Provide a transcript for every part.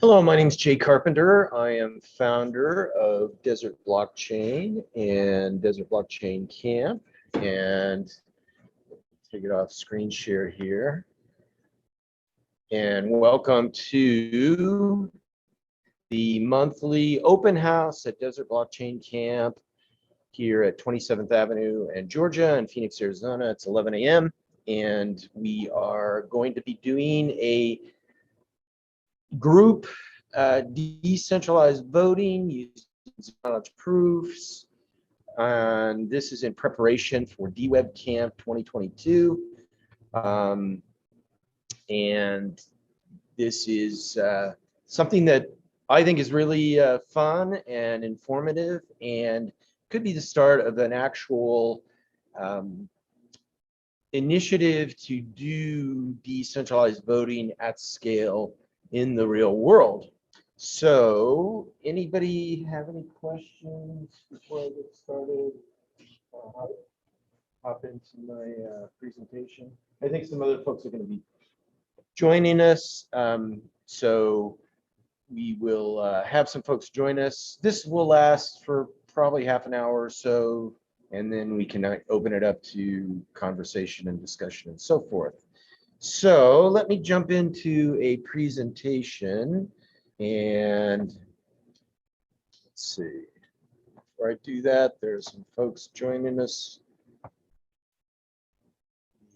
Hello, my name is Jay Carpenter. I am founder of Desert Blockchain and Desert Blockchain Camp. And take it off screen share here. And welcome to the monthly open house at Desert Blockchain Camp here at 27th Avenue and Georgia in Phoenix, Arizona. It's 11 a.m. And we are going to be doing a group decentralized voting using knowledge proofs, and this is in preparation for DWeb Camp 2022. And this is something that I think is really fun and informative, and could be the start of an actual initiative to do decentralized voting at scale in the real world. So, anybody have any questions before I get started? Hop into my presentation. I think some other folks are going to be joining us, so we will have some folks join us. This will last for probably half an hour or so, and then we can open it up to conversation and discussion and so forth. So let me jump into a presentation, and let's see. Before I do that, there's some folks joining us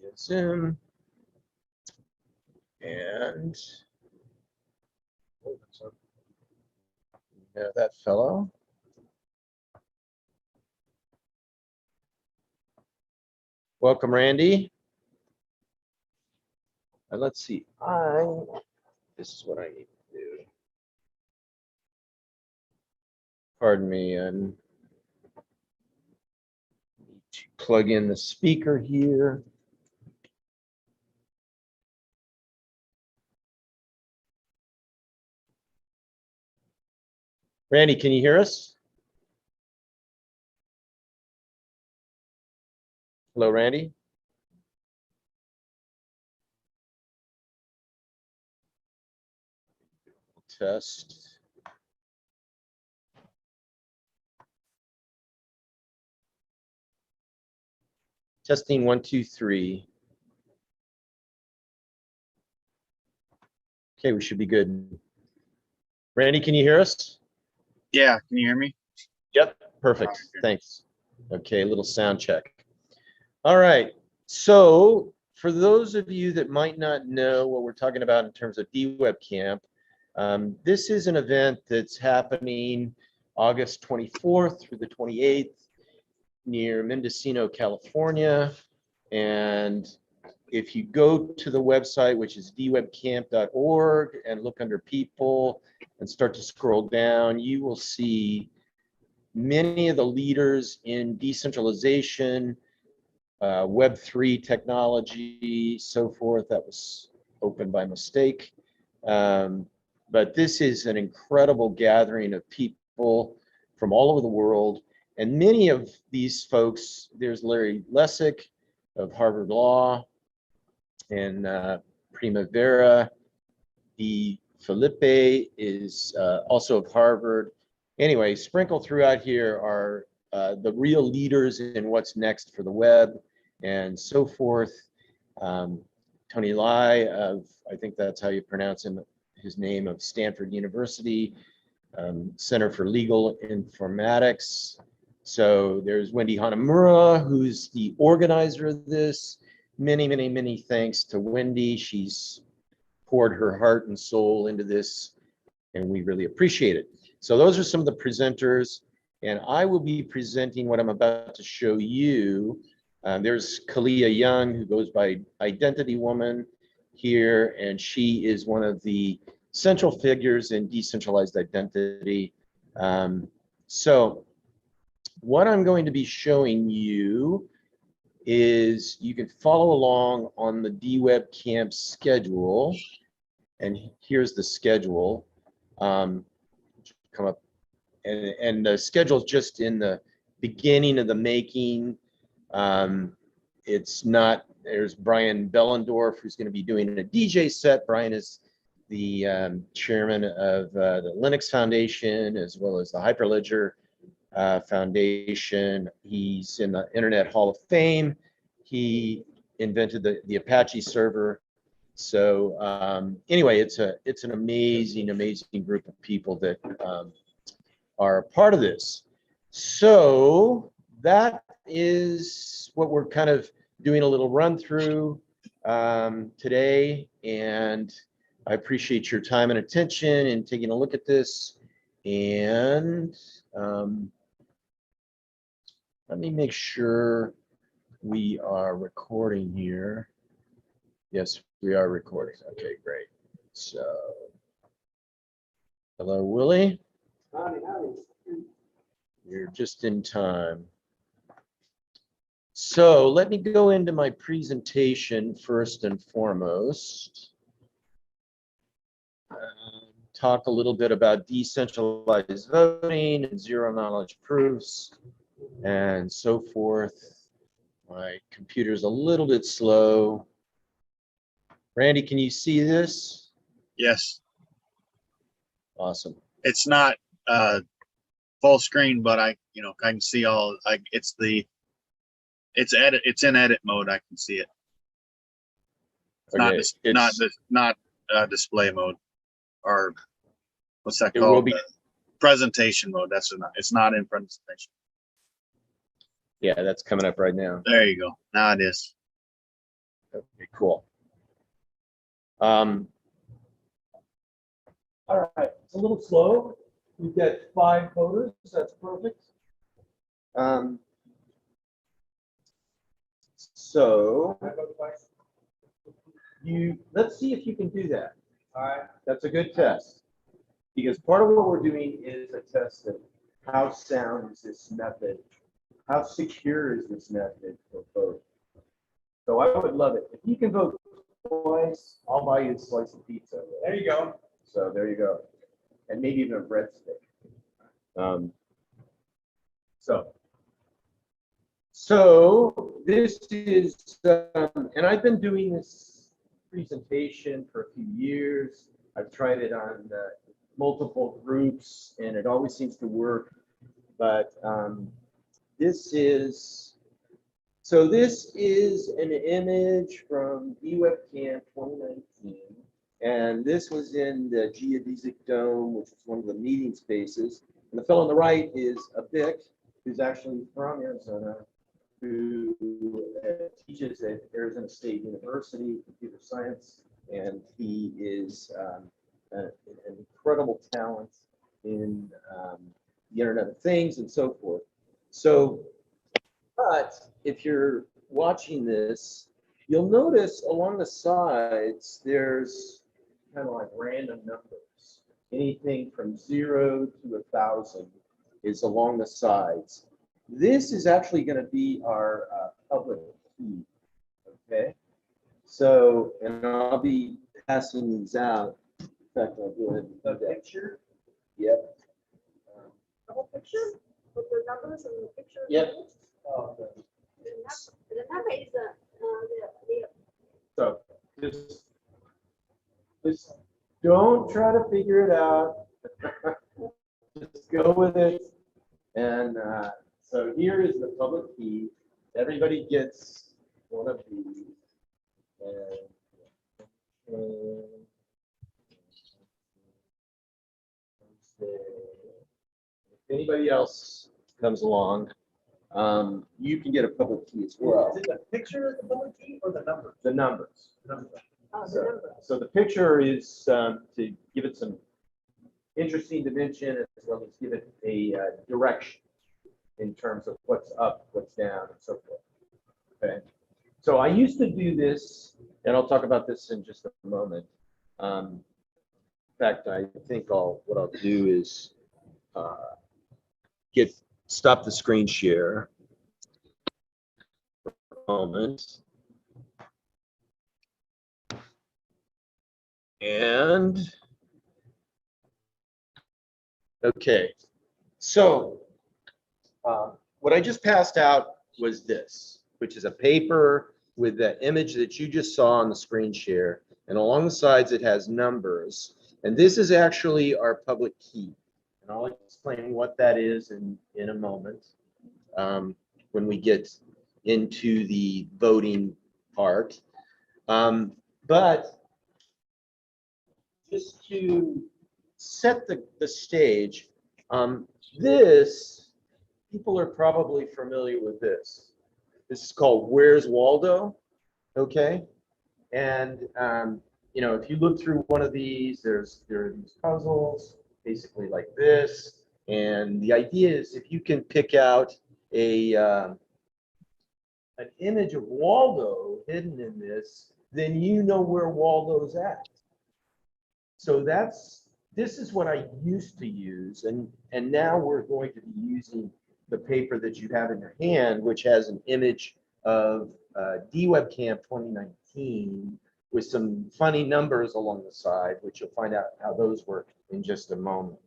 via Zoom, and that fellow. Welcome, Randy. And let's see, this is what I need to do. Pardon me, I need to plug in the speaker here. Randy, can you hear us? Hello, Randy. Test. Testing 1, 2, 3. Okay, we should be good. Randy, can you hear us? Yeah, can you hear me? Yep, perfect. Thanks. Okay, a little sound check. All right. So for those of you that might not know what we're talking about in terms of DWeb Camp, this is an event that's happening August 24th through the 28th near Mendocino, California. And if you go to the website, which is dwebcamp.org, and look under people and start to scroll down, you will see many of the leaders in decentralization, Web3 technology, so forth. That was opened by mistake. But this is an incredible gathering of people from all over the world. And many of these folks, there's Larry Lessig of Harvard Law, and Primavera de Felipe is also of Harvard. Anyway, sprinkled throughout here are the real leaders in what's next for the web and so forth. Tony Lai of, I think that's how you pronounce his name, of Stanford University, Center for Legal Informatics. So there's Wendy Hanamura, who's the organizer of this. Many, many, many thanks to Wendy. She's poured her heart and soul into this, and we really appreciate it. So those are some of the presenters, and I will be presenting what I'm about to show you. There's Kalia Young, who goes by Identity Woman here, and she is one of the central figures in decentralized identity. So what I'm going to be showing you is you can follow along on the DWeb Camp schedule, and here's the schedule. Come up, and the schedule's just in the beginning of the making. It's not, there's Brian Bellendorf, who's going to be doing a DJ set. Brian is the chairman of the Linux Foundation, as well as the Hyperledger Foundation. He's in the Internet Hall of Fame. He invented the Apache server. So anyway, it's an amazing group of people that are a part of this. So that is what we're kind of doing a little run through today, and I appreciate your time and attention and taking a look at this. And let me make sure we are recording here. Yes, we are recording. Okay, great. So, hello, Willie. Howdy. You're just in time. So let me go into my presentation first and foremost. Talk a little bit about decentralized voting and zero knowledge proofs and so forth. My computer's a little bit slow. Randy, can you see this? Yes, Awesome. it's not full screen, but I can see all. It's in edit mode. I can see it. Okay, Not display mode, or what's that it called? will be. Presentation mode. It's not in presentation. Yeah, that's coming up right now. There you go. Now it is. Okay, cool. All right, it's a little slow. We've got 5 voters. That's perfect. So let's see if you can do that. All right, that's a good test, because part of what we're doing is a test of how sound is this method, how secure is this method for voting. So I would love it if you can vote twice. I'll buy you a slice of pizza. There you go. So there you go, and maybe even a breadstick. So this is, and I've been doing this presentation for a few years. I've tried it on multiple groups, and it always seems to work. But this is an image from DWeb Camp 2019. And this was in the Geodesic Dome, which is one of the meeting spaces. And the fellow on the right is a Vic, who's actually from Arizona, who teaches at Arizona State University, computer science. And he is an incredible talent in the Internet of Things and so forth. So, but if you're watching this, you'll notice along the sides, there's kind of like random numbers. Anything from 0 to 1,000 is along the sides. This is actually going to be our public key, okay? So, and I'll be passing these out. In fact, I'll go ahead and do that. Picture. Yep. The whole picture with the numbers and the picture? Yep. Oh, okay. The number is the So just don't try to figure it out. Just go with it. And so here is the public key. Everybody gets one of these. And if anybody else comes along, you can get a public key as well. Is it the picture of the public key or the numbers? The numbers. The numbers. the number. So the picture is to give it some interesting dimension, as well as give it a direction in terms of what's up, what's down, and so forth. Okay. So I used to do this, and I'll talk about this in just a moment. In fact, I think what I'll do is stop the screen share for a moment. And okay, so what I just passed out was this, which is a paper with the image that you just saw on the screen share. And along the sides, it has numbers. And this is actually our public key. And I'll explain what that is in a moment when we get into the voting part. But just to set the stage, people are probably familiar with this. This is called Where's Waldo? Okay. And, you know, if you look through one of these, there are these puzzles, basically like this. And the idea is if you can pick out an image of Waldo hidden in this, then you know where Waldo's at. So this is what I used to use. And now we're going to be using the paper that you have in your hand, which has an image of DWeb Camp 2019 with some funny numbers along the side, which you'll find out how those work in just a moment.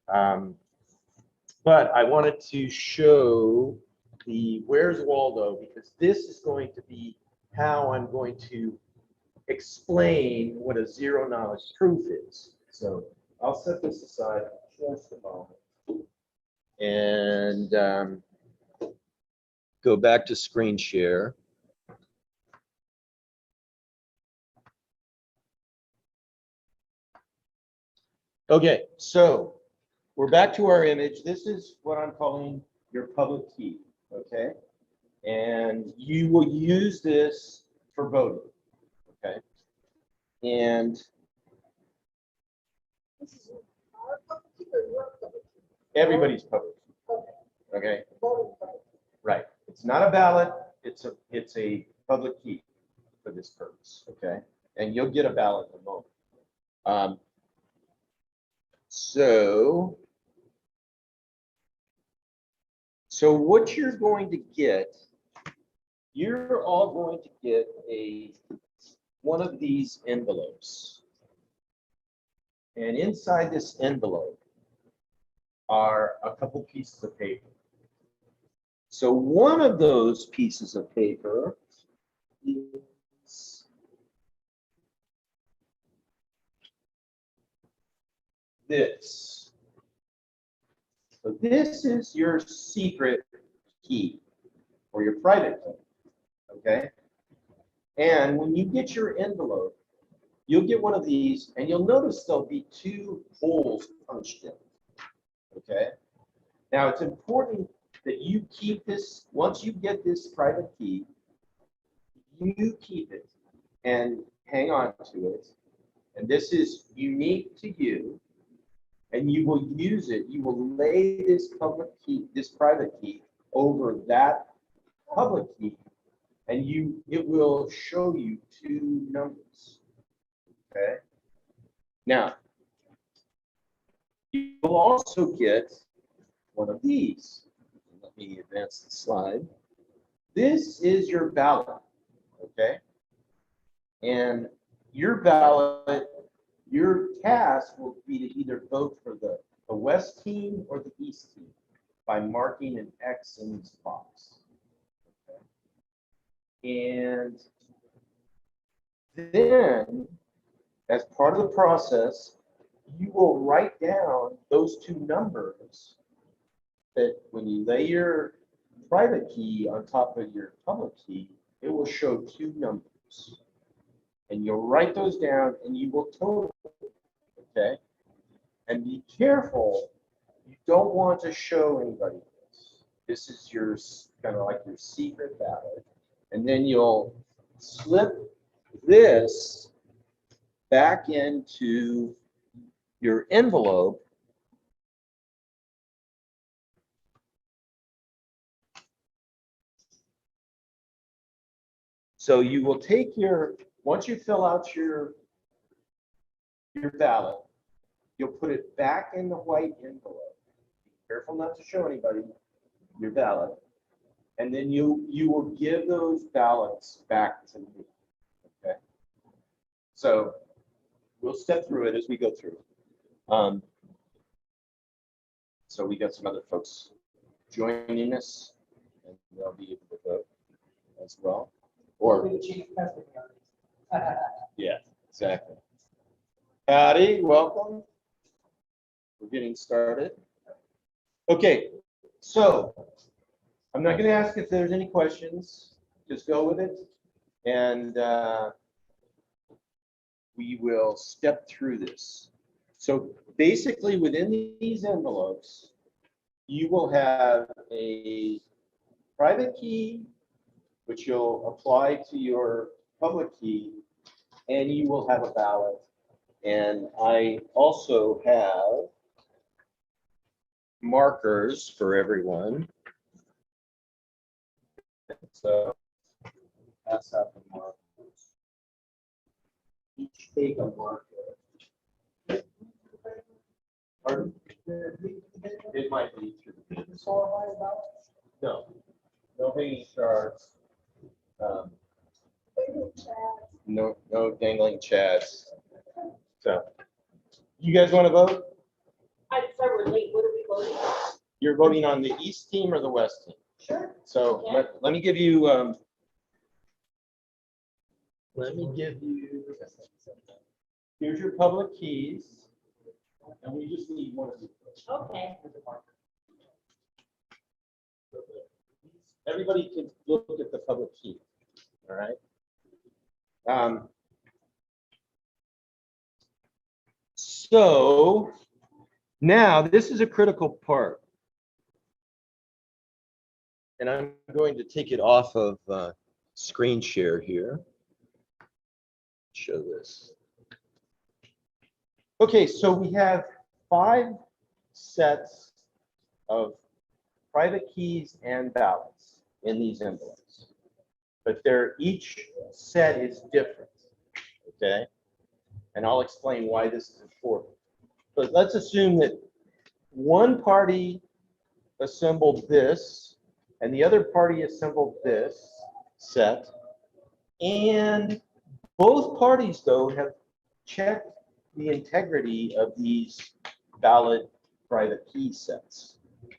But I wanted to show the Where's Waldo, because this is going to be how I'm going to explain what a zero knowledge proof is. So I'll set this aside just a moment and go back to screen share. Okay, so we're back to our image. This is what I'm calling your public key, okay? And you will use this for voting, okay? And This is our public key or your public key? everybody's public key, Okay. okay? Voting public key. Right. It's not a ballot, it's a public key for this purpose, okay? And you'll get a ballot in a moment. So what you're going to get, you're all going to get one of these envelopes. And inside this envelope are a couple pieces of paper. So one of those pieces of paper is this. So this is your secret key or your private key, okay? And when you get your envelope, you'll get one of these, and you'll notice there'll be two holes punched in, okay? Now, it's important that you keep this, once you get this private key, you keep it and hang on to it. And this is unique to you. And you will use it, you will lay this public key, this private key over that public key, and it will show you two numbers, okay? Now, you will also get one of these. Let me advance the slide. This is your ballot, okay? And your ballot, your task will be to either vote for the West team or the East team by marking an X in this box. Okay. And then, as part of the process, you will write down those two numbers that when you lay your private key on top of your public key, it will show two numbers. And you'll write those down and you will total, okay? And be careful, you don't want to show anybody this. This is your, kind of like your secret ballot. And then you'll slip this back into your envelope. So you will take once you fill out your ballot, you'll put it back in the white envelope. Be careful not to show anybody your ballot. And then you will give those ballots back to me. Okay. So we'll step through it as we go through. So we got some other folks joining us, and they'll be able to vote as well. Or yeah. Exactly. Howdy, welcome. We're getting started. Okay, so I'm not going to ask if there's any questions. Just go with it, and we will step through this. So basically, within these envelopes, you will have a private key, which you'll apply to your public key, and you will have a ballot. And I also have markers for everyone. So pass out the markers. Each take a marker. Pardon? It might be through the business. No, no hanging charts. No dangling chads. So, you guys want to vote? I'm sorry, we're late. What are we voting on? You're voting on the East team or the West team? Sure. So Yeah. let me give you. Here's your public keys, and we just need one of these. Okay. Everybody can look at the public key. All right. So now this is a critical part. And I'm going to take it off of screen share here. Show this. Okay, so we have 5 sets of private keys and ballots in these envelopes. But each set is different, okay? And I'll explain why this is important. But let's assume that one party assembled this, and the other party assembled this set, and both parties, though, have checked the integrity of these valid private key sets,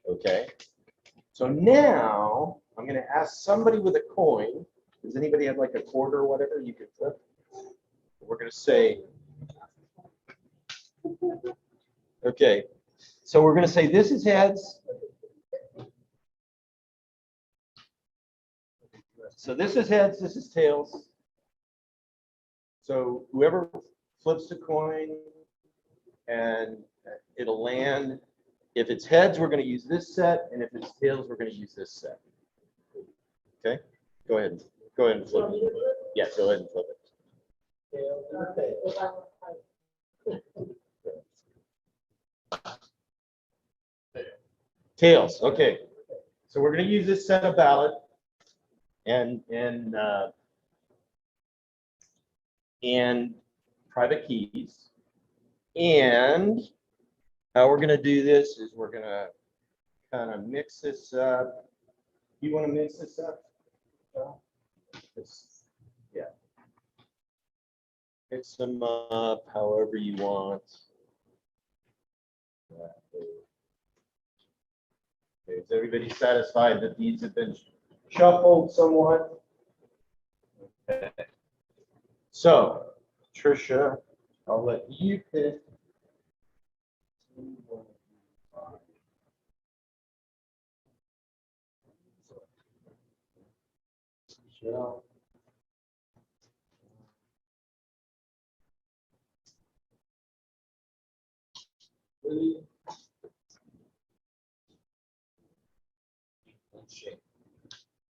okay? So now, I'm going to ask somebody with a coin. Does anybody have like a quarter or whatever you could flip? We're going to say, okay, so we're going to say this is heads. So this is heads, this is tails. So whoever flips the coin, and it'll land. If it's heads, we're going to use this set, and if it's tails, we're going to use this set. Okay, go ahead and flip it. Yeah, go ahead and flip it. Tails. Okay, so we're going to use this set of ballot and private keys. And how we're going to do this is we're going to kind of mix this up. You want to mix this up? Yeah. Mix them up however you want. Okay, is everybody satisfied that these have been shuffled somewhat? Okay. So, Tricia, I'll let you pick. Sure.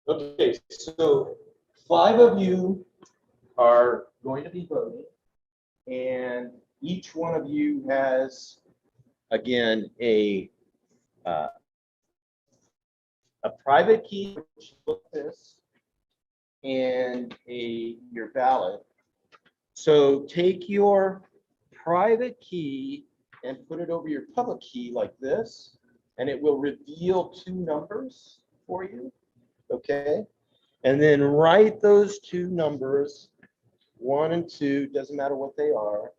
Okay, so 5 of you are going to be voting, and each one of you has, again, a private key, which looks like this, and your ballot. So take your private key and put it over your public key like this, and it will reveal 2 numbers for you, okay? And then write those 2 numbers, 1 and 2, doesn't matter what they are,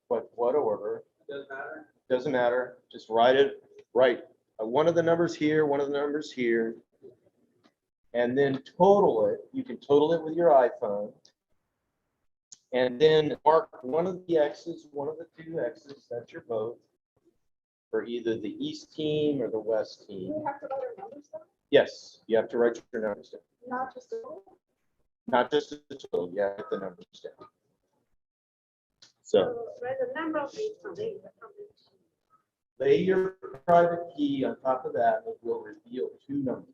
but what order. Doesn't matter. Doesn't matter, just write it, write one of the numbers here, one of the numbers here, and then total it. You can total it with your iPhone. And then mark one of the X's, one of the two X's, that's your vote, for either the East team or the West Do team. we have to write our numbers down? Yes, you have to write your numbers down. Not just the. Not just the total, you have to write the numbers down. So Write the number of each one. lay your private key on top of that, and it will reveal two numbers.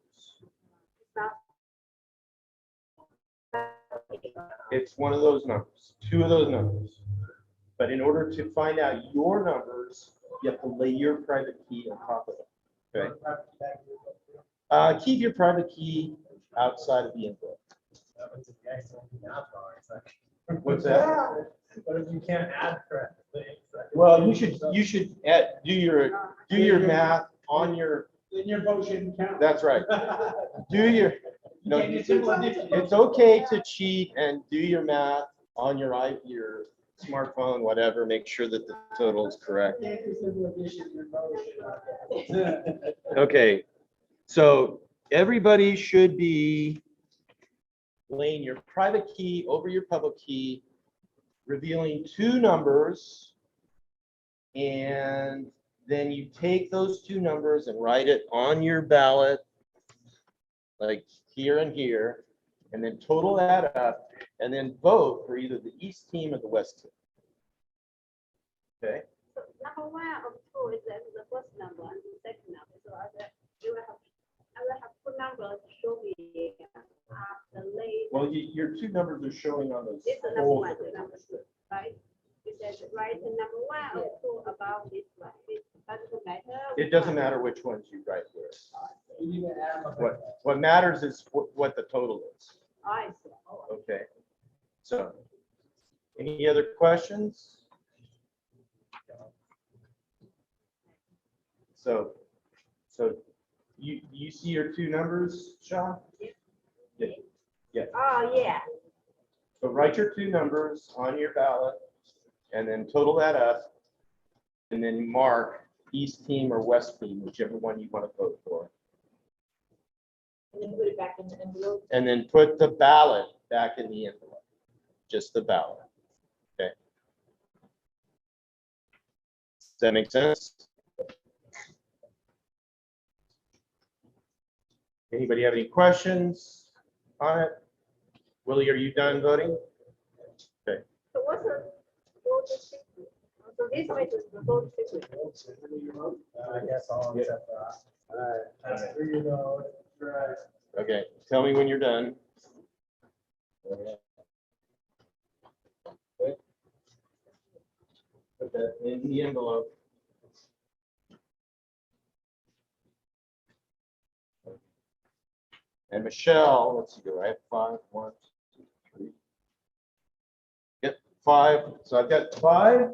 It's one of those numbers, two of those numbers. But in order to find out your numbers, you have to lay your private key on top of it. Okay. Keep your private key outside of the envelope. What's that? But if you can't add correctly. Well, you should do your math on your. Then your vote shouldn't count. That's right. Do your. No, it's okay to cheat and do your math on your smartphone, whatever. Make sure that the total is correct. Okay, so everybody should be laying your private key over your public key, revealing two numbers, and then you take those two numbers and write it on your ballot, like here and here, and then total that up, and then vote for either the East team or the West team. Okay. Number one of two is the first number and the second number. So I will have two numbers show me the late. Well, your two numbers are showing on those. This is number one, the number two, right? It says write the number one or two about this one. It doesn't matter. It doesn't matter which ones you write here. You need to add them. What matters is what the total is. I see. Oh, Okay. So, any other questions? So you see your two numbers, Sean? Yeah. Yeah. Oh, yeah. So write your two numbers on your ballot and then total that up and then mark East team or West team, whichever one you want to vote for. And then put it back in the envelope. And then put the ballot back in the envelope, just the ballot. Okay. Does that make sense? Anybody have any questions on it? Willie, are you done voting? Okay. So what's the vote secret? So this one is the vote secret. I guess I'll accept that. All right. That's for you know. Right. Okay. Tell me when you're done. Okay. Put that in the envelope. And Michelle, let's see, do I have 5? 1, 2, 3. Yep, 5. So I've got 5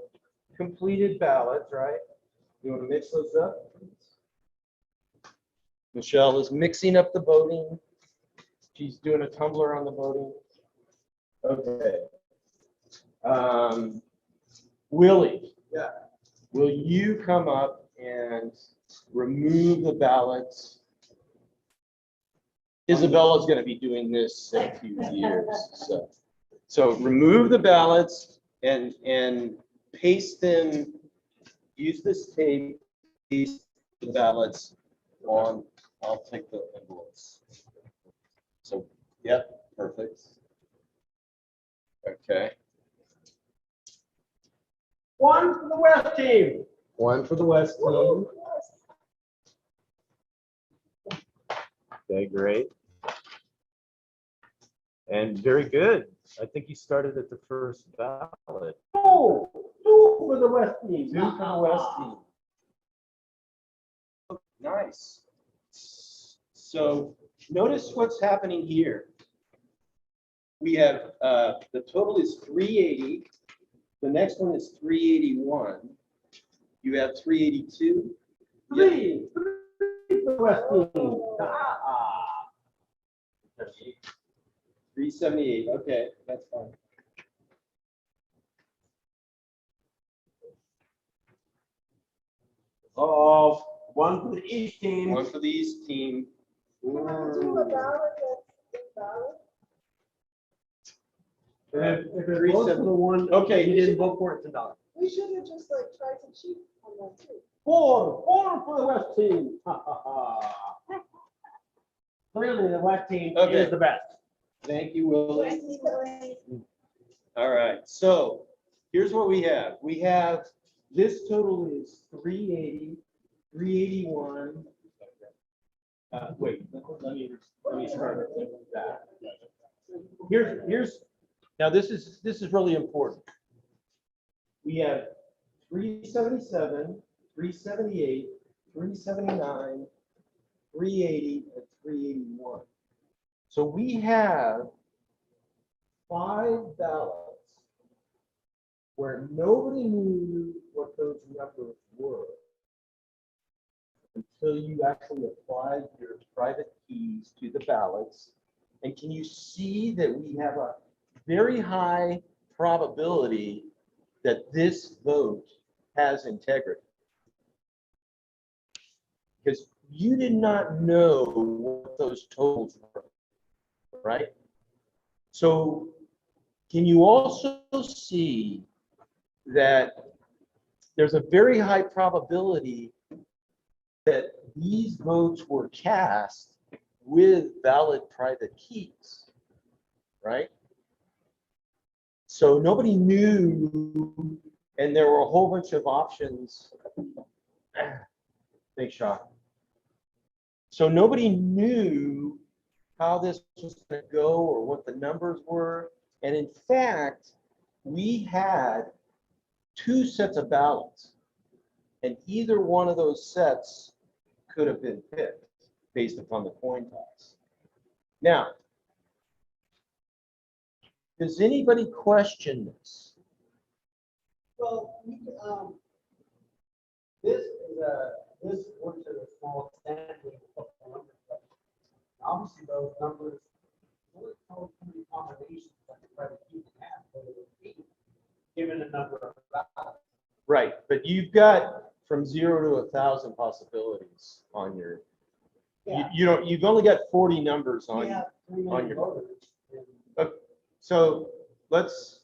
completed ballots, right? You want to mix those up? Michelle is mixing up the voting. She's doing a tumbler on the voting. Okay. Willie. Yeah. Will you come up and remove the ballots? Isabella's going to be doing this in a few years. So remove the ballots and paste them. Use this tape, paste the ballots on. I'll take the envelopes. So, yep, perfect. Okay. 1 for the West team. 1 for the West team. Okay, great. And very good. I think you started at the first ballot. 2 for the West team. 2 for the West team. Nice. So notice what's happening here. We have the total is 380. The next one is 381. You have 382. 3 for the West team. 378. Okay, that's fine. Oh, 1 for the East team. 1 for the East team. Can I do a ballot that's invalid? If it votes for the one, Okay. you didn't vote for it, it's a dollar. We should have just like tried to cheat on that too. 4 for the West team. Ha, ha, ha. Clearly, the West team Okay. is the best. Thank you, Willie. Anyway, All right, so here's what we have. We have, this total is 380, 381. Wait, let me start with that. Here's, now this is really important. We have 377, 378, 379, 380, and 381. So we have 5 ballots where nobody knew what those numbers were until you actually applied your private keys to the ballots. And can you see that we have a very high probability that this vote has integrity? Because you did not know what those totals were, right? So can you also see that there's a very high probability that these votes were cast with valid private keys, right? So nobody knew, and there were a whole bunch of options. Big shock. So nobody knew how this was going to go or what the numbers were. And in fact, we had 2 sets of ballots, and either one of those sets could have been picked based upon the coin toss. Now, does anybody question this? Well, this works at a small sampling of numbers. Obviously, those numbers only tell how many combinations that the private key can have, whether it's given a number of ballots. Right, but you've got from 0 to 1,000 possibilities on your. You've only got 40 numbers on. Yeah, on your- voters. So let's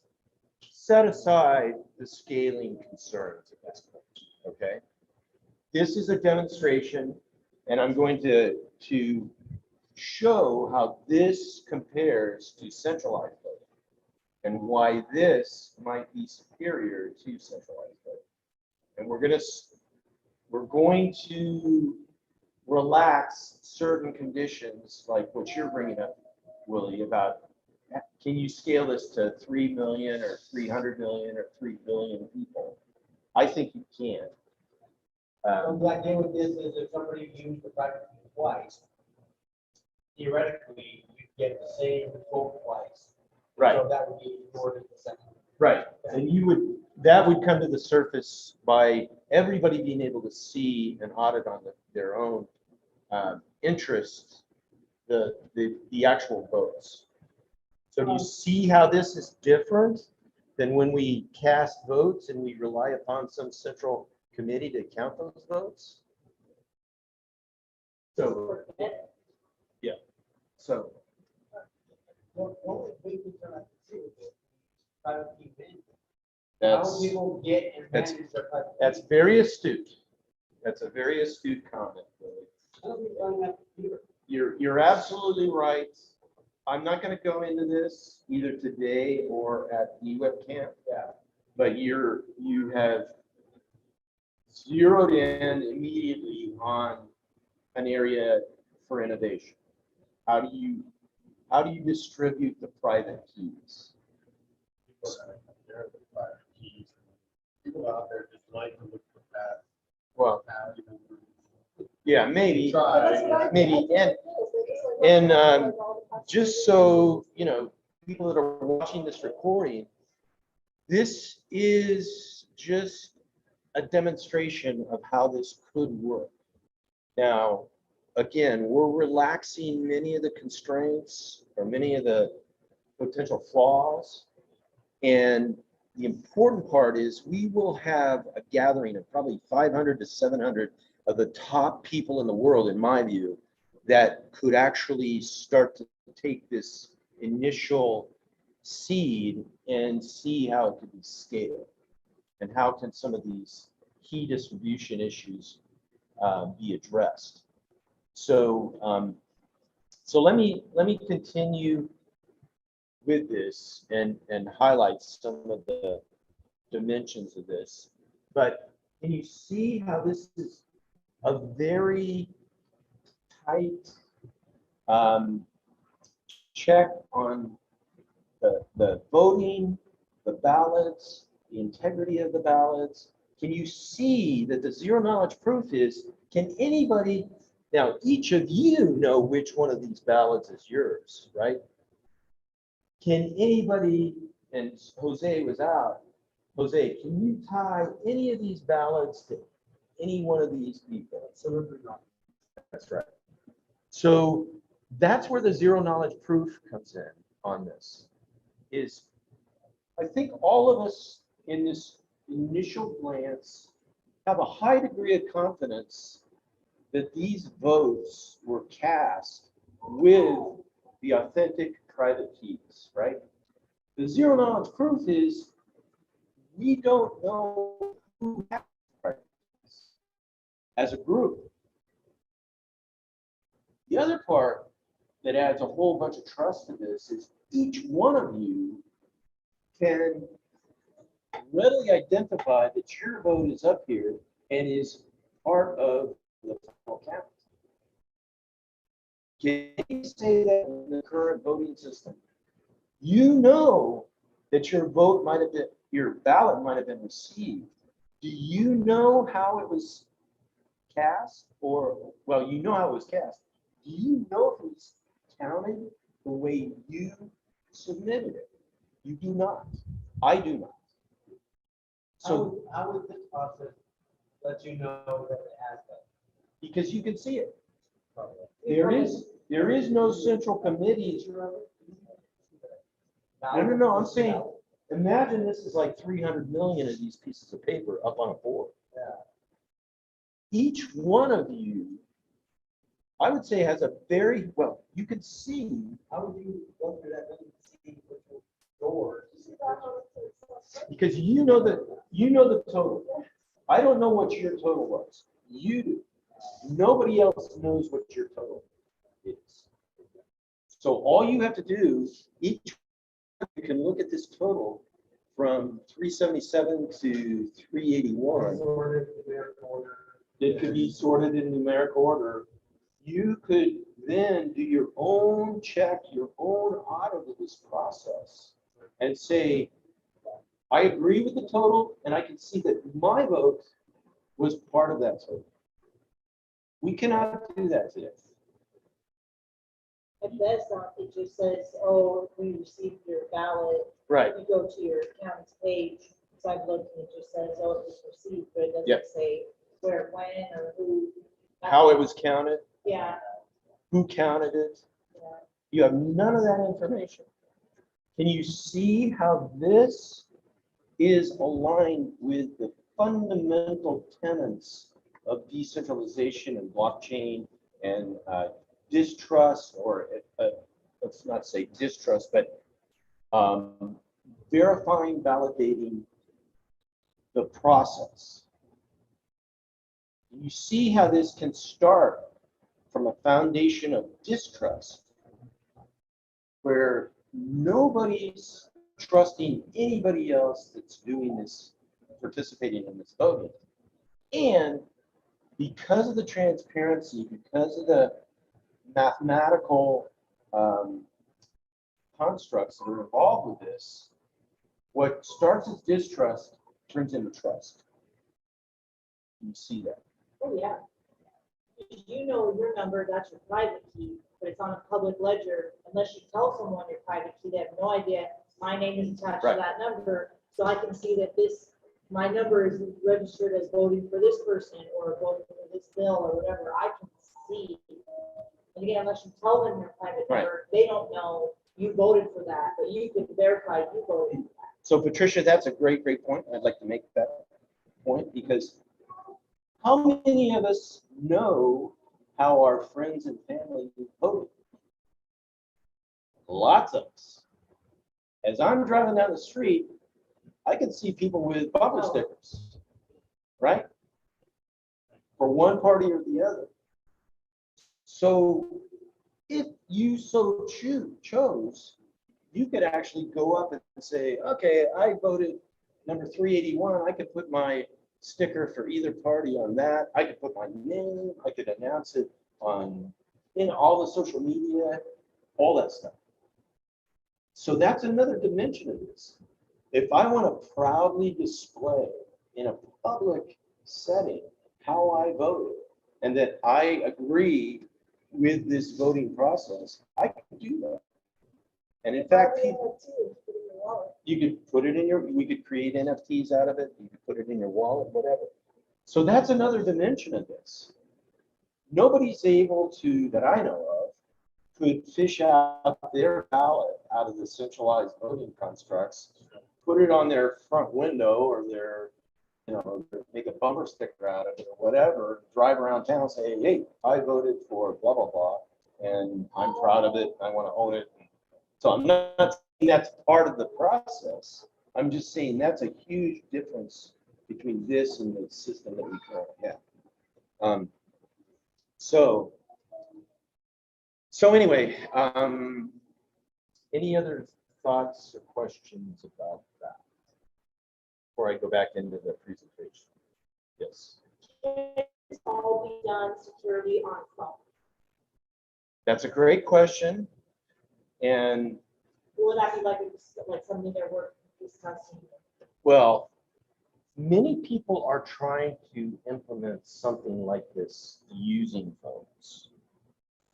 set aside the scaling concerns at this point, okay? This is a demonstration, and I'm going to show how this compares to centralized voting and why this might be superior to centralized voting. And we're going to relax certain conditions like what you're bringing up, Willie, about can you scale this to 3 million or 300 million or 3 billion people? I think you can. So the idea with this is if somebody used the private key twice, theoretically, you get the same vote twice. Right. So that would be ignored in the second. Right, and that would come to the surface by everybody being able to see and audit on their own interests, the actual votes. So do you see how this is different than when we cast votes and we rely upon some central committee to count those votes? So, yeah, so, What would we concern I can see with this? Private key management. How that's, people get and that's- manage their private key? that's very astute. That's a very astute comment, Billy. I don't think I don't have to do it. You're absolutely right. I'm not going to go into this either today or at DWeb Camp. Yeah. But you have zeroed in immediately on an area for innovation. How do you distribute the private keys? People out there just like to look for that. Well, yeah, maybe, But that's what I- maybe, I think and it is. They just like and, to have um, all the just so you know, people that are watching this recording, this is just a demonstration of how this could work. Now, again, we're relaxing many of the constraints or many of the potential flaws. And the important part is we will have a gathering of probably 500 to 700 of the top people in the world, in my view, that could actually start to take this initial seed and see how it could be scaled, and how can some of these key distribution issues be addressed. So, so let me continue with this and highlight some of the dimensions of this. But can you see how this is a very tight check on the voting, the ballots, the integrity of the ballots? Can you see that the zero knowledge proof is, can anybody, now each of you know which one of these ballots is yours, right? Can anybody, and Jose was out, Jose, can you tie any of these ballots to any one of these people? Absolutely not. That's right. So that's where the zero knowledge proof comes in on this. Is I think all of us in this initial glance have a high degree of confidence that these votes were cast with the authentic private keys, right? The zero knowledge proof is we don't know who has private keys as a group. The other part that adds a whole bunch of trust to this is each one of you can readily identify that your vote is up here and is part of the final count. Can you say that in the current voting system? You know that your vote might have been, your ballot might have been received. Do you know how it was cast? Or, well, you know how it was cast. Do you know if it was counted the way you submitted it? You do not. I do not. So, How would this process let you know that it has that? because you can see it. There is no central committee. No, I'm saying, imagine this is like 300 million of these pieces of paper up on a board. Yeah. Each one of you, I would say, has a very, well, you can see, How would you go through that and see which doors? because you know the total. I don't know what your total was. You do. Nobody else knows what your total is. So all you have to do, each you can look at this total from 377 to 381. Sorted, numerical order. It could be sorted in numeric order. You could then do your own check, your own audit of this process and say, I agree with the total, and I can see that my vote was part of that total. We cannot do that today. At best, it just says, oh, we received your ballot. Right. You go to your county's page, so I've looked, and it just says, oh, it was received, but it Yep. doesn't say where it went or who. How it was counted, Yeah, who counted it. yeah. You have none of that information. Can you see how this is aligned with the fundamental tenets of decentralization and blockchain and distrust, or let's not say distrust, but verifying, validating the process? You see how this can start from a foundation of distrust, where nobody's trusting anybody else that's doing this, participating in this voting. And because of the transparency, because of the mathematical constructs that are involved with this, what starts as distrust turns into trust. You see that. Oh, yeah. You know your number, that's your private key, but it's on a public ledger. Unless you tell someone your private key, they have no idea my name is attached Right. to that number. So I can see that my number is registered as voting for this person or voting for this bill or whatever. I can see. And again, unless you tell them your private Right. number, they don't know you voted for that, but you can verify you voted for that. So Patricia, that's a great point. I'd like to make that point, because how many of us know how our friends and family voted? Lots of us. As I'm driving down the street, I can see people with bumper stickers, right? For one party or the other. So if you so chose, you could actually go up and say, okay, I voted number 381. I could put my sticker for either party on that. I could put my name. I could announce it on in all the social media, all that stuff. So that's another dimension of this. If I want to proudly display in a public setting how I voted and that I agree with this voting process, I can do that. And in fact, people, you could put it in your, we could create NFTs out of it. You could put it in your wallet, whatever. So that's another dimension of this. Nobody's able to, that I know of, could fish out their ballot out of the centralized voting constructs, put it on their front window or their, you know, make a bumper sticker out of it or whatever, drive around town, say, hey, I voted for blah, blah, blah, and I'm proud of it. I want to own it. So I'm not saying that's part of the process. I'm just saying that's a huge difference between this and the system that we currently have. So anyway, any other thoughts or questions about that before I go back into the presentation? Yes. It's all be done securely on phone. That's a great question. And Will that be like something that we're discussing? well, many people are trying to implement something like this using phones.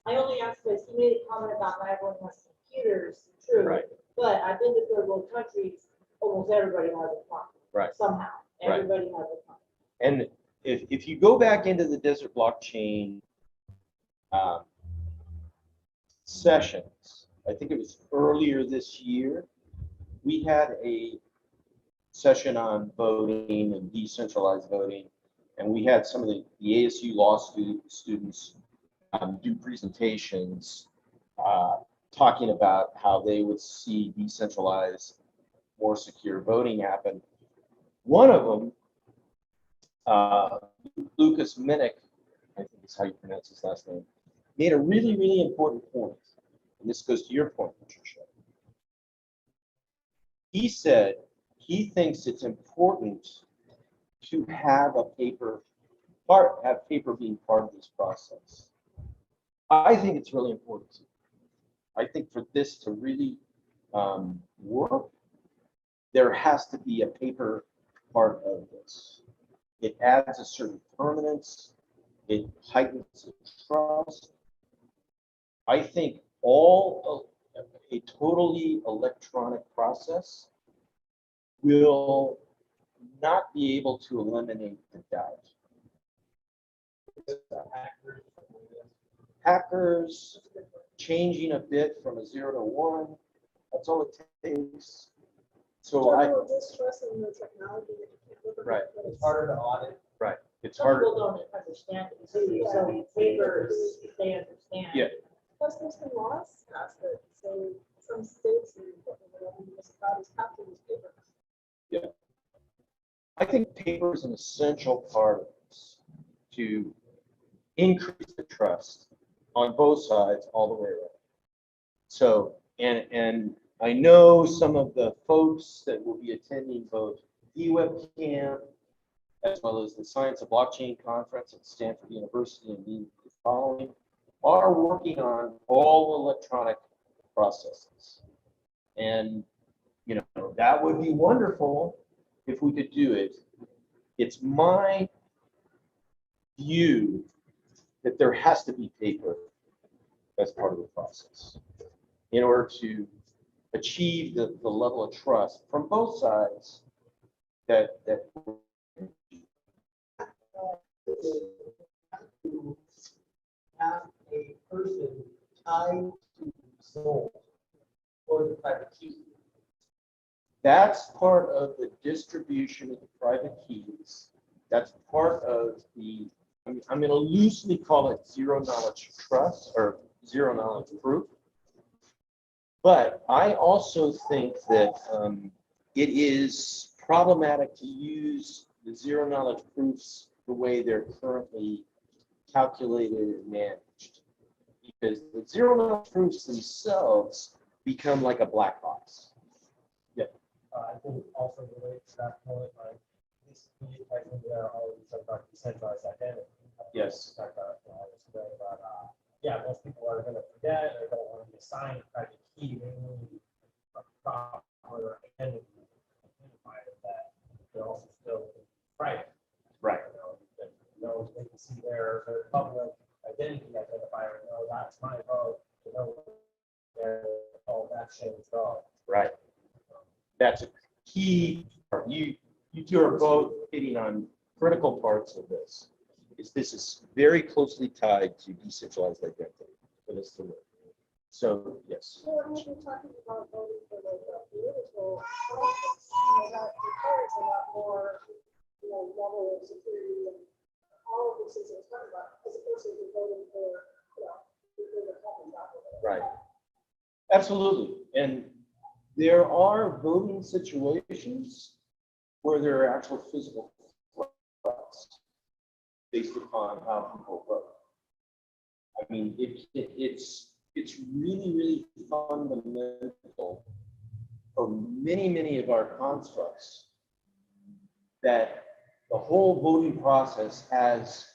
I only asked because he made a comment about not everyone has computers, true. Right. But I've been to third world countries, almost everybody has a phone. Right. Somehow, Right. everybody has a phone. And if you go back into the Desert Blockchain sessions, I think it was earlier this year, we had a session on voting and decentralized voting, and we had some of the ASU law students do presentations talking about how they would see decentralized, more secure voting happen. One of them, Lucas Minnick, I think is how you pronounce his last name, made a really, really important point. And this goes to your point, Patricia. He said he thinks it's important to have a paper being part of this process. I think it's really important. I think for this to really work, there has to be a paper part of this. It adds a certain permanence. It heightens the trust. I think a totally electronic process will not be able to eliminate the doubt. Hackers changing a bit from a 0 to 1, that's all it takes. So General distrust in the technology that you can't look at. Right. It's harder to audit. right, it's Some harder. people don't understand it too, so papers, they understand. Yeah. Plus, there's been laws passed that say some states and municipalities have to use paper. Yeah. I think paper is an essential part of this to increase the trust on both sides all the way around. So, and I know some of the folks that will be attending both DWeb Camp as well as the Science of Blockchain Conference at Stanford University and the following are working on all electronic processes. And, you know, that would be wonderful if we could do it. It's my view that there has to be paper as part of the process in order to achieve the level of trust from both sides that Have a person tied to soul or the private key. that's part of the distribution of the private keys. That's part of the, I'm going to loosely call it zero knowledge trust or zero knowledge proof. But I also think that it is problematic to use the zero knowledge proofs the way they're currently calculated and managed. Because the zero knowledge proofs themselves become like a black box. I think also related to that point, like this, I think there are always talk about decentralized identity. Yes. Talk about, yeah, most people are going to forget or don't want to be assigned a private key. They need a proper identity identifier that they're also still private. Right. You know, they can see their public identity identifier. No, that's my vote. You know, all that shit is wrong. Right. That's a key part. You two are both hitting on critical parts of this. This is very closely tied to decentralized identity for this to work. So yes. Well, when you're talking about voting for the political process, you know, that requires a lot more, you know, level of security and all of these things that we're talking about, as opposed to voting for, you know, the common document. Right. Absolutely. And there are voting situations where there are actual physical threats based upon how people vote. I mean, it's really, really fundamental for many of our constructs that the whole voting process has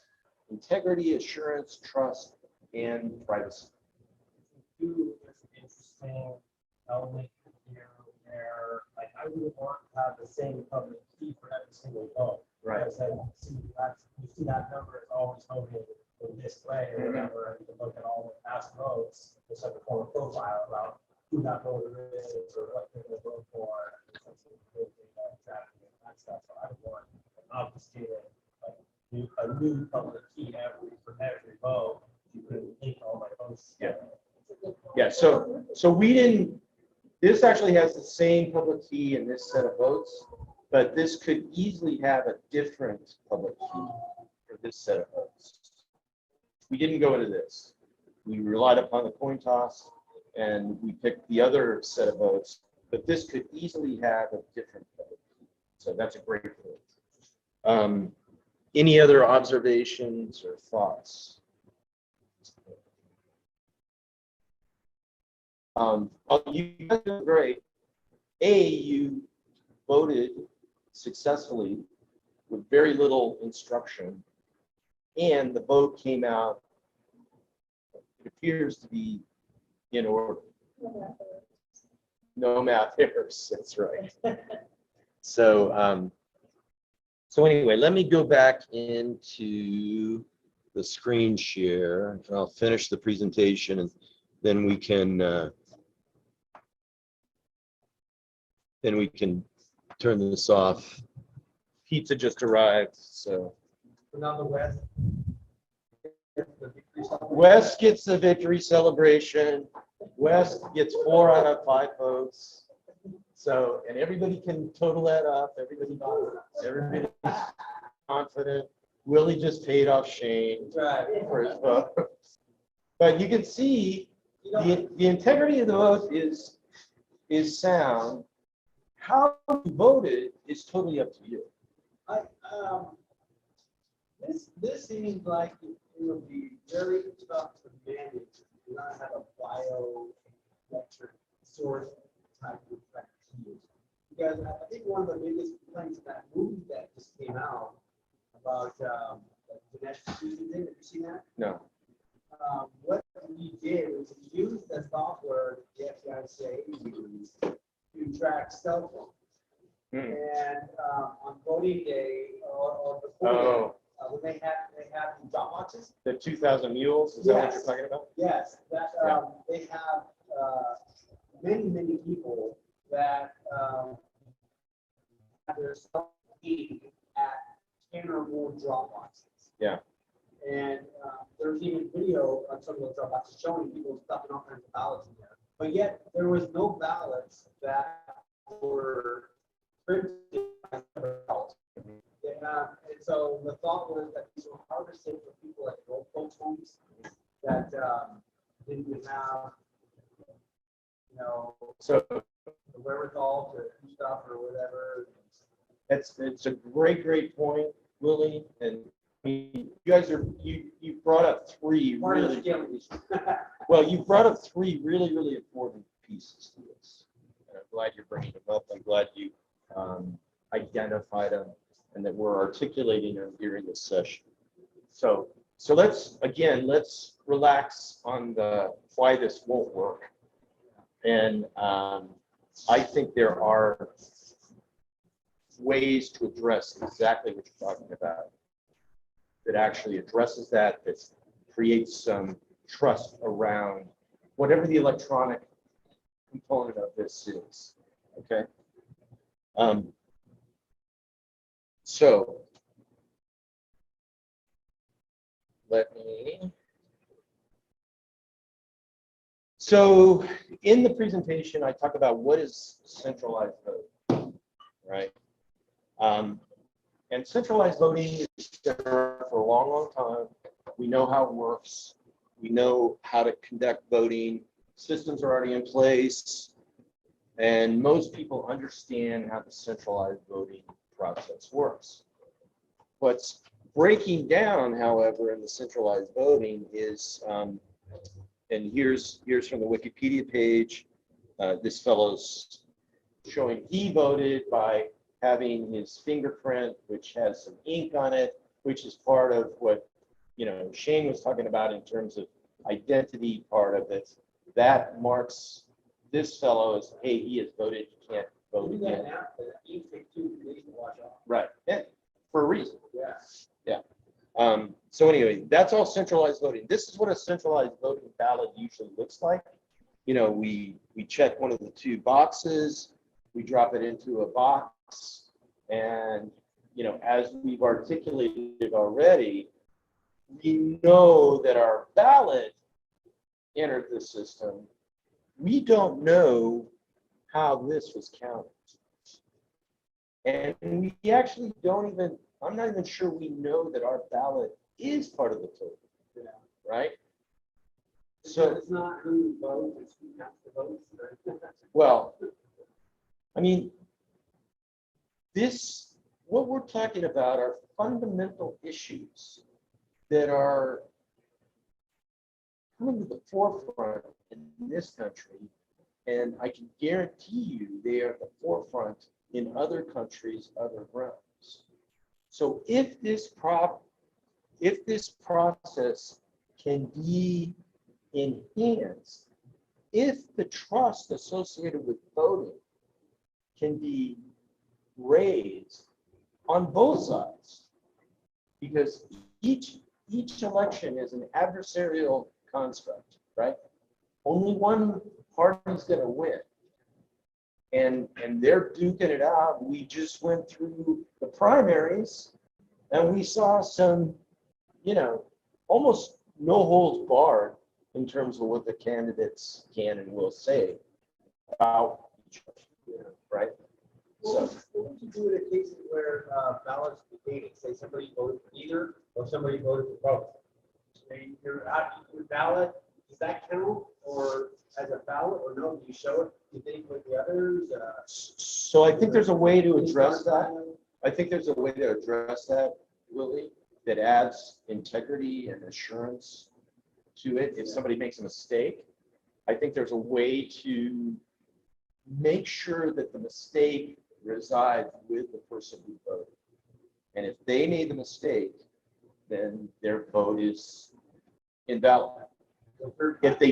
integrity, assurance, trust, and privacy. There's an interesting element here where, like, I would want to have the same public key for every single vote. Right. Because then you see that number is always voted in this way or whatever, and you can look at all the past votes, just have a form of profile about who that voter is or what they're going to vote for. That stuff. So I would want an obfuscated, like, a new public key for every vote. You could link all my votes. Yeah. Yeah. So we didn't. This actually has the same public key in this set of votes, but this could easily have a different public key for this set of votes. We didn't go into this. We relied upon the coin toss and we picked the other set of votes, but this could easily have a different public key. So that's a great point. Any other observations or thoughts? You guys are great. You voted successfully with very little instruction, and the vote came out, it appears to be in order. No math errors, that's right. So, so anyway, let me go back into the screen share, and I'll finish the presentation, and then we can turn this off. Pizza just arrived, so. Now the West. West gets the victory celebration. West gets 4 out of 5 votes. So, and everybody can total that up. Everybody's confident. Willie just paid off Shane for his vote. But you can see the integrity of the vote is sound. How you voted is totally up to you. This seems like it would be very tough to manage if you not have a biometric source type of keys. Because I think one of the biggest complaints of that movie that just came out about the Dinesh D'Souza thing, have you seen that? No. What we did was we used the software the FBI used to track cell phones. And on voting day or before, when they have the drop boxes. The 2,000 mules, is that what you're talking about? Yes, that they have many people that have their cell phone at 10 or more drop boxes. Yeah. And there's even video on some of those drop boxes showing people stuffing all kinds of ballots in there. But yet there was no ballots that were printed as ballots. And so the thought was that these were harvested for people at old folks' homes that didn't have So the wherewithal to do stuff or whatever. it's a great point, Willie. And you guys you brought up three Part of the really, skill. well, you brought up three really important pieces to this. And I'm glad you're bringing them up. I'm glad you identified them and that we're articulating them during this session. So let's relax on the why this won't work. And I think there are ways to address exactly what you're talking about that actually addresses that creates some trust around whatever the electronic component of this is. Okay. So let me. So in the presentation, I talk about what is centralized voting, right? And centralized voting is been around for a long time. We know how it works. We know how to conduct voting. Systems are already in place. And most people understand how the centralized voting process works. What's breaking down, however, in the centralized voting is, and here's from the Wikipedia page, this fellow's showing he voted by having his fingerprint, which has some ink on it, which is part of what, Shane was talking about in terms of identity part of it. That marks this fellow as, hey, he has voted, he can't vote Do that again. now, you take 2 days to wash off. Right, yeah, for a reason. Yeah. So anyway, that's all centralized voting. This is what a centralized voting ballot usually looks like. We check one of the 2 boxes, we drop it into a box, and as we've articulated already, we know that our ballot entered the system. We don't know how this was counted. And we actually I'm not even sure we know that our ballot is part of the total, right? So it's not who votes, it's who counts the votes. Well, I mean, what we're talking about are fundamental issues that are coming to the forefront in this country, and I can guarantee you they are at the forefront in other countries, other realms. So if this process can be enhanced, if the trust associated with voting can be raised on both sides, because each election is an adversarial construct, right? Only one party is going to win. And they're duking it out. We just went through the primaries and we saw some, almost no holds barred in terms of what the candidates can and will say about each other, right? What would you do in a case where ballots debating, say somebody voted for either or somebody voted for both? Your ballot, does that count or as a ballot or no? Do you show it, you think, with the others? So I think there's a way to address that. I think there's a way to address that, Willie, that adds integrity and assurance to it. If somebody makes a mistake, I think there's a way to make sure that the mistake resides with the person who voted. And if they made the mistake, then their vote is invalid. If they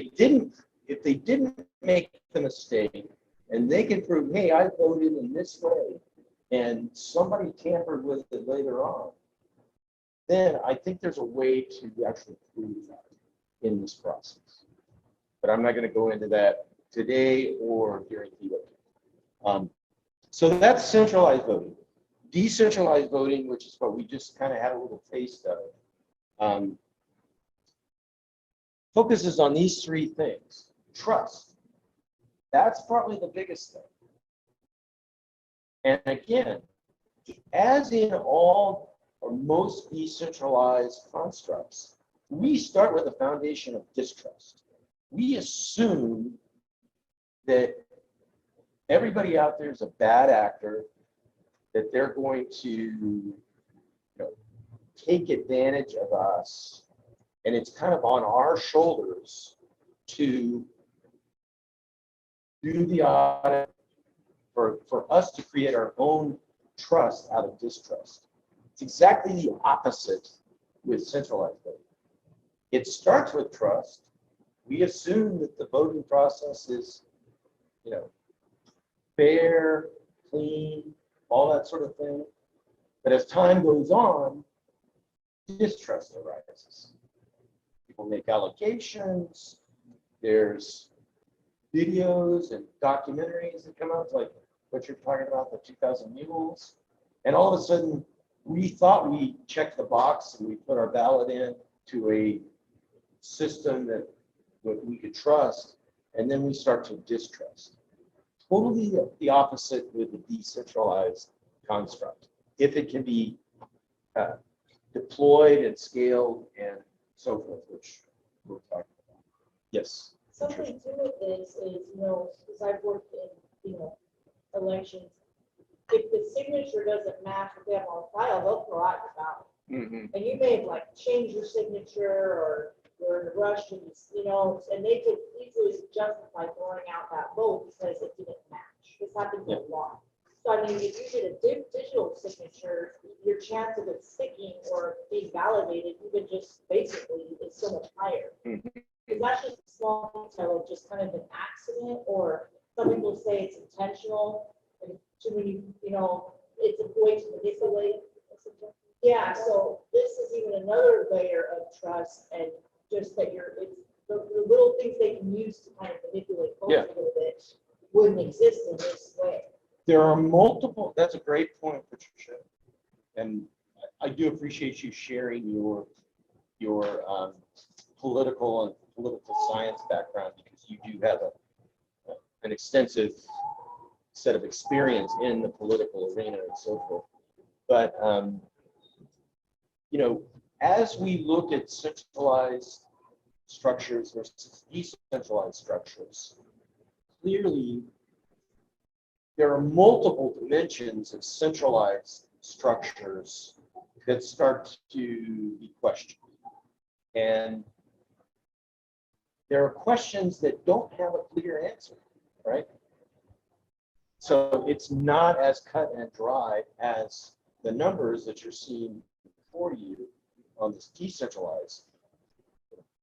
didn't make the mistake and they can prove, hey, I voted in this way and somebody tampered with it later on, then I think there's a way to actually prove that in this process. But I'm not going to go into that today or during DWeb. So that's centralized voting. Decentralized voting, which is what we just kind of had a little taste of, focuses on these 3 things. Trust. That's probably the biggest thing. And again, as in all or most decentralized constructs, we start with a foundation of distrust. We assume that everybody out there is a bad actor, that they're going to, you know, take advantage of us, and it's kind of on our shoulders to do the audit for us to create our own trust out of distrust. It's exactly the opposite with centralized voting. It starts with trust. We assume that the voting process is, you know, fair, clean, all that sort of thing. But as time goes on, distrust arises. People make allocations. There's videos and documentaries that come out, like what you're talking about, the 2000 Mules. And all of a sudden, we thought we checked the box and we put our ballot in to a system that we could trust, and then we start to distrust. Totally the opposite with the decentralized construct. If it can be deployed and scaled and so forth, which we're talking about. Yes. Something to with this is, you know, because I've worked in, you know, elections, if the signature doesn't match what they have on file, they'll throw out your ballot. Mm-hmm. And you may have like changed your signature or you're in a rush and, you know, and they could easily justify throwing out that vote because it didn't match. This happens a lot. So I mean, if you did a digital signature, your chance of it sticking or being validated, even just basically, is so much higher. Mm-hmm. Because that's just a small detail of just kind of an accident, or some people say it's intentional, and too many, you know, it's a way to manipulate. Yeah, so this is even another layer of trust, and just that it's the little things they can use to kind of manipulate votes a little bit wouldn't exist in this way. There are multiple, that's a great point, Patricia. And I do appreciate you sharing your political and political science background, because you do have an extensive set of experience in the political arena and so forth. But, you know, as we look at centralized structures versus decentralized structures, clearly there are multiple dimensions of centralized structures that start to be questioned. And there are questions that don't have a clear answer, right? So it's not as cut and dry as the numbers that you're seeing for you on this decentralized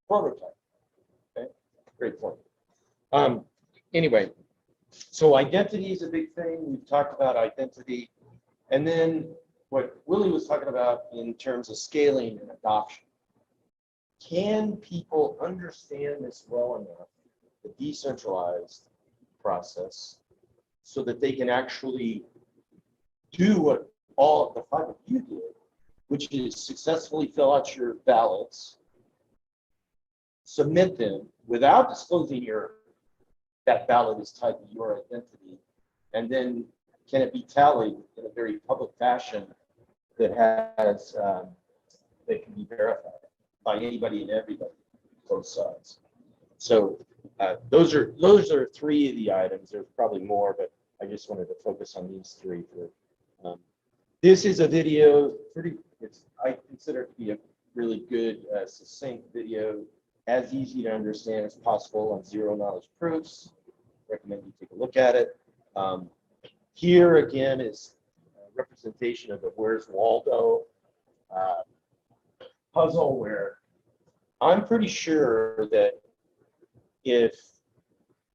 prototype. Okay, great point. Anyway, so identity is a big thing. We've talked about identity. And then what Willie was talking about in terms of scaling and adoption. Can people understand this well enough, the decentralized process, so that they can actually do what all of the five of you did, which is successfully fill out your ballots, submit them without disclosing that ballot is tied to your identity, and then can it be tallied in a very public fashion that has that can be verified by anybody and everybody, both sides. So those are three of the items. There's probably more, but I just wanted to focus on these three. For this is a video. I consider it to be a really good, succinct video, as easy to understand as possible on zero knowledge proofs. Recommend you take a look at it. Here again is a representation of the Where's Waldo puzzle, where I'm pretty sure that if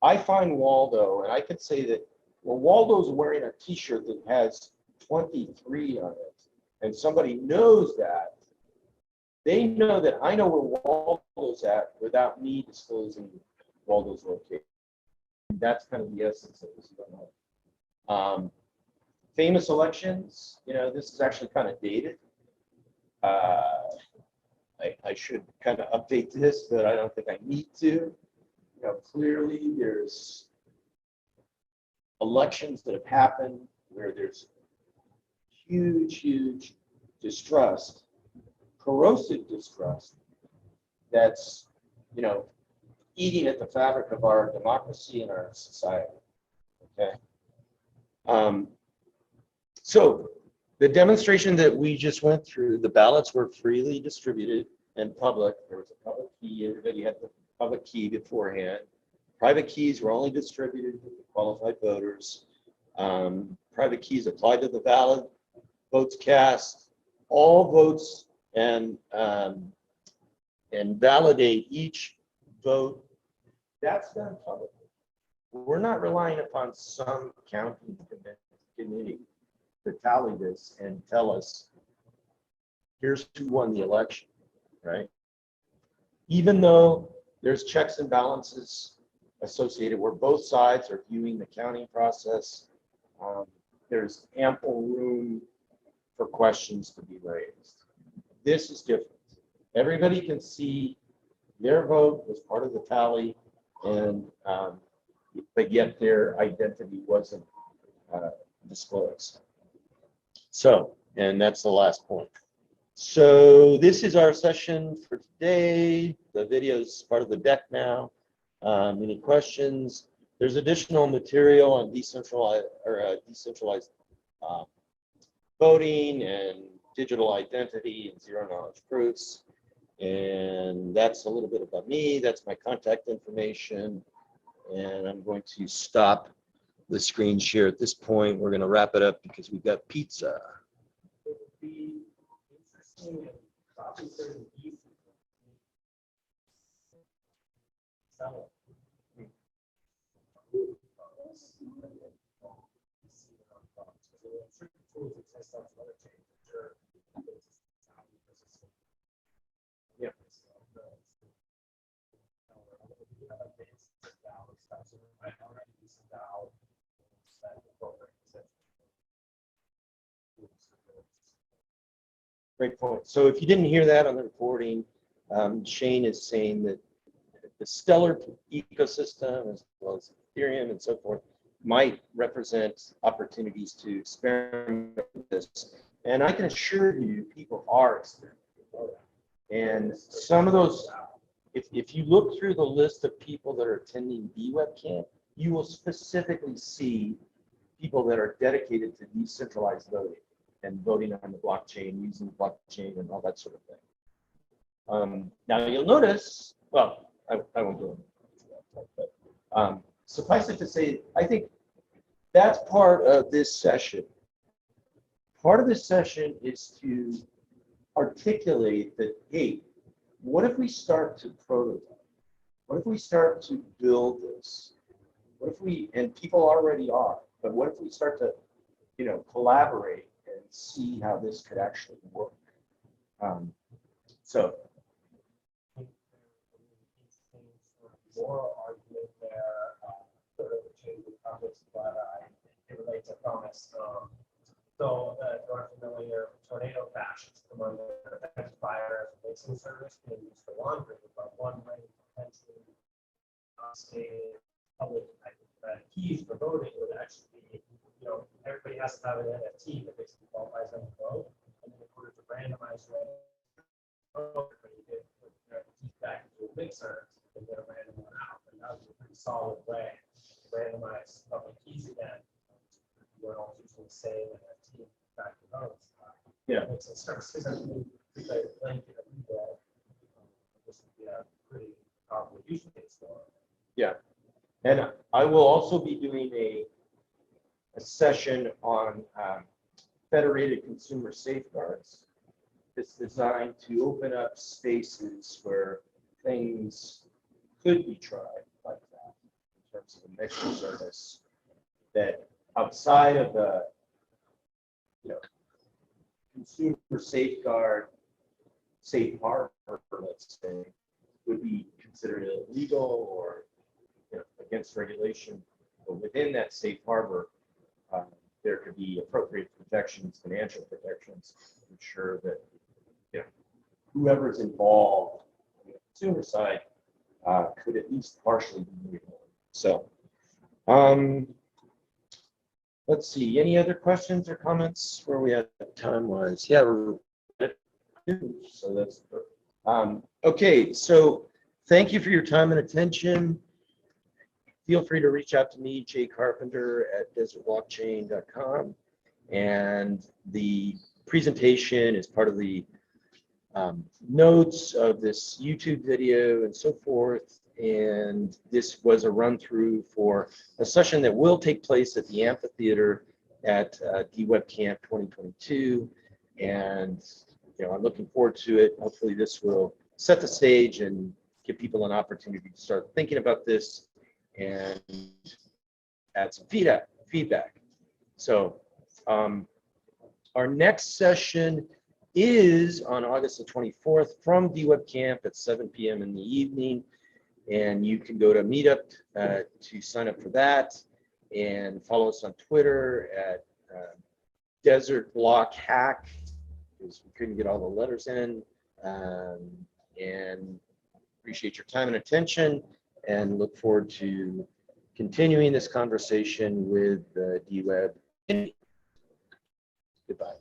I find Waldo and I could say that, well, Waldo's wearing a t-shirt that has 23 on it, and somebody knows that, they know that I know where Waldo's at without me disclosing Waldo's location. That's kind of the essence of this. Famous elections, you know, this is actually kind of dated. I should kind of update this, but I don't think I need to. You know, clearly there's elections that have happened where there's huge corrosive distrust that's, you know, eating at the fabric of our democracy and our society. Okay. So the demonstration that we just went through, the ballots were freely distributed and public. There was a public key. Everybody had the public key beforehand. Private keys were only distributed to the qualified voters. Private keys applied to the ballot. Votes cast. All votes and validate each vote. That's done publicly. We're not relying upon some counting committee to tally this and tell us, here's who won the election, right? Even though there's checks and balances associated where both sides are viewing the counting process, there's ample room for questions to be raised. This is different. Everybody can see their vote was part of the tally, and but yet their identity wasn't disclosed. So, and that's the last point. So this is our session for today. The video is part of the deck now. Any questions? There's additional material on decentralized voting and digital identity and zero knowledge proofs. And that's a little bit about me. That's my contact information. And I'm going to stop the screen share at this point. We're going to wrap it up because we've got pizza. It would be interesting and probably very easy. So, Yeah. Great point. So if you didn't hear that on the recording, Shane is saying that the Stellar ecosystem, as well as Ethereum and so forth, might represent opportunities to experiment with this. And I can assure you, people are experimenting with that. And some of those, if you look through the list of people that are attending DWeb Camp, you will specifically see people that are dedicated to decentralized voting and voting on the blockchain, using the blockchain and all that sort of thing. Now you'll notice, well, I won't go into that, but suffice it to say, I think that's part of this session. Part of this session is to articulate that, hey, what if we start to prototype? What if we start to build this? What if we, and people already are, but what if we start to, collaborate and see how this could actually work? So. More argument there, sort of change the topics, but it relates to promise. So, if you're familiar, tornado fashions among the fires, mixing service being used for laundry, but one way potentially state public keys for voting would actually be, everybody has to have an NFT that basically qualifies them to vote, and then in order to randomize everybody get their keys back into a mixer and get a random one out, and that was a pretty solid way to randomize public keys again. We're all using the same NFT back to votes. Yeah. Mixing services as we blanket of people. This would be a pretty powerful use case for it. Yeah, and I will also be doing a session on federated consumer safeguards. It's designed to open up spaces where things could be tried like that in terms of a mixer service that outside of the consumer safeguard safe harbor, let's say, would be considered illegal or against regulation. But within that safe harbor, there could be appropriate protections, financial protections, to ensure that whoever's involved on the consumer side could at least partially be made whole. So, let's see. Any other questions or comments where we at time-wise? Yeah, we're at 2, so that's okay. So thank you for your time and attention. Feel free to reach out to me, Jay Carpenter at desertblockchain.com. And the presentation is part of the notes of this YouTube video and so forth. And this was a run through for a session that will take place at the amphitheater at DWeb Camp 2022. And I'm looking forward to it. Hopefully this will set the stage and give people an opportunity to start thinking about this and add some feedback. So our next session is on August the 24th from DWeb Camp at 7 p.m. in the evening. And you can go to Meetup to sign up for that, and follow us on Twitter at Desert Block Hack, because we couldn't get all the letters in. And appreciate your time and attention, and look forward to continuing this conversation with DWeb. Goodbye.